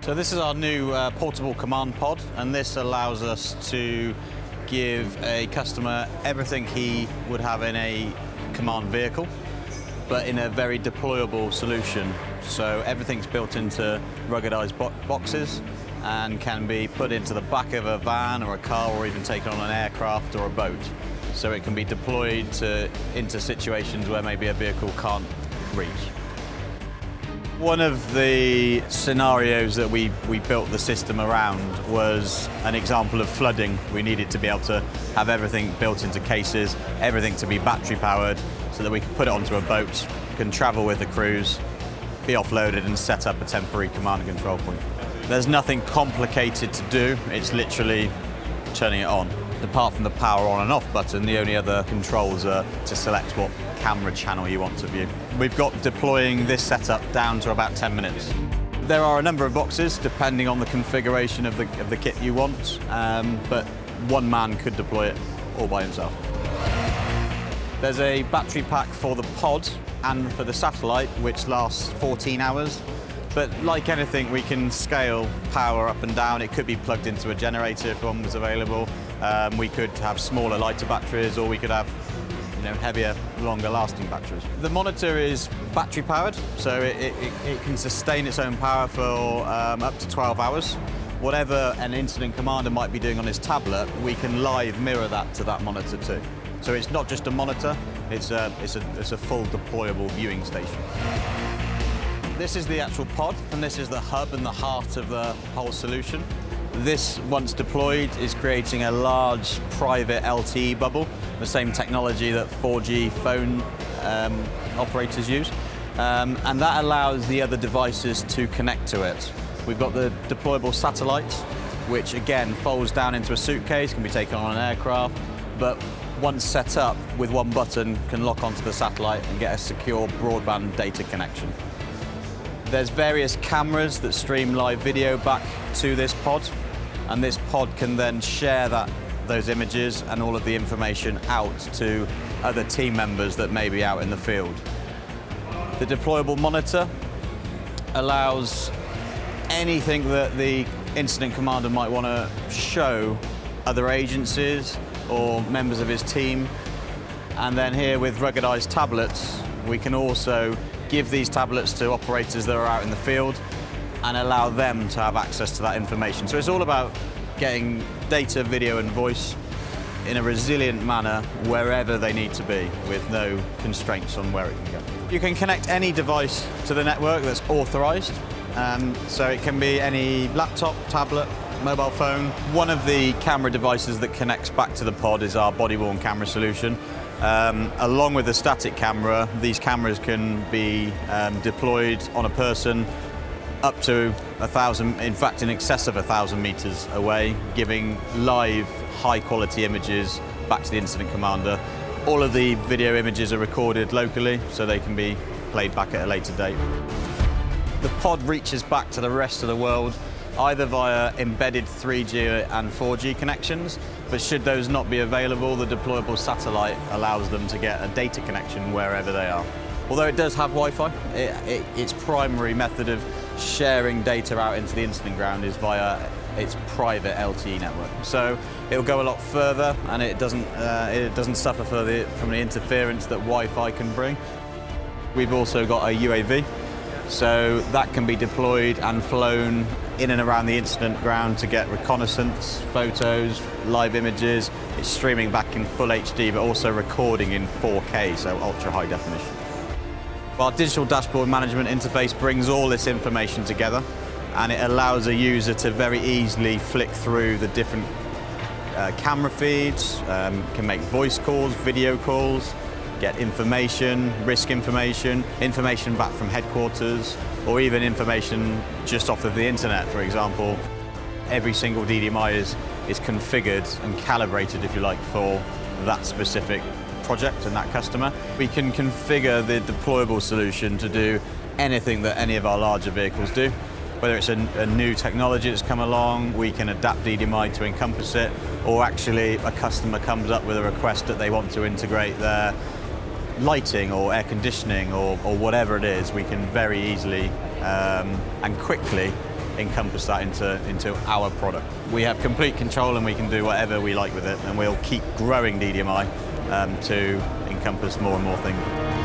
So this is our new portable command pod, and this allows us to give a customer everything he would have in a command vehicle, but in a very deployable solution. So everything's built into ruggedized boxes and can be put into the back of a van or a car, or even taken on an aircraft or a boat. So it can be deployed into situations where maybe a vehicle can't reach. One of the scenarios that we built the system around was an example of flooding. We needed to be able to have everything built into cases, everything to be battery powered, so that we could put it onto a boat, can travel with the crews, be offloaded and set up a temporary command and control point. There's nothing complicated to do, it's literally turning it on. Apart from the power on and off button, the only other controls are to select what camera channel you want to view. We've got deploying this setup down to about 10 minutes. There are a number of boxes depending on the configuration of the kit you want, but one man could deploy it all by himself. There's a battery pack for the pod and for the satellite, which lasts 14 hours. But like anything, we can scale power up and down. It could be plugged into a generator if one was available. We could have smaller, lighter batteries, or we could have heavier, longer lasting batteries. The monitor is battery powered, so it can sustain its own power for up to 12 hours. Whatever an incident commander might be doing on his tablet, we can live mirror that to that monitor too. So it's not just a monitor, it's a full deployable viewing station. This is the actual pod, and this is the hub and the heart of the whole solution. This, once deployed, is creating a large private LTE bubble, the same technology that 4G phone operators use. And that allows the other devices to connect to it. We've got the deployable satellite, which again folds down into a suitcase, can be taken on an aircraft, but once set up with one button can lock onto the satellite and get a secure broadband data connection. There's various cameras that stream live video back to this pod, and this pod can then share those images and all of the information out to other team members that may be out in the field. The deployable monitor allows anything that the incident commander might want to show other agencies or members of his team. And then here with ruggedized tablets, we can also give these tablets to operators that are out in the field and allow them to have access to that information. So it's all about getting data, video and voice in a resilient manner wherever they need to be, with no constraints on where it can go. You can connect any device to the network that's authorized. So it can be any laptop, tablet, mobile phone. One of the camera devices that connects back to the pod is our body-worn camera solution. Along with the static camera, these cameras can be deployed on a person up to 1,000, in fact in excess of 1,000 meters away, giving live high-quality images back to the incident commander. All of the video images are recorded locally, so they can be played back at a later date. The pod reaches back to the rest of the world either via embedded 3G and 4G connections, but should those not be available, the deployable satellite allows them to get a data connection wherever they are. Although it does have Wi-Fi, its primary method of sharing data out into the incident ground is via its private LTE network. So it'll go a lot further, and it doesn't suffer from the interference that Wi-Fi can bring. We've also got a UAV, so that can be deployed and flown in and around the incident ground to get reconnaissance, photos, live images. It's streaming back in full HD, but also recording in 4K, so ultra high definition. Our digital dashboard management interface brings all this information together, and it allows a user to very easily flick through the different camera feeds, can make voice calls, video calls, get information, risk information, information back from headquarters, or even information just off of the internet, for example. Every single DDMI is configured and calibrated, if you like, for that specific project and that customer. We can configure the deployable solution to do anything that any of our larger vehicles do. Whether it's a new technology that's come along, we can adapt DDMI to encompass it, or actually a customer comes up with a request that they want to integrate their lighting or air conditioning or whatever it is, we can very easily and quickly encompass that into our product. We have complete control and we can do whatever we like with it, and we'll keep growing DDMI to encompass more and more things.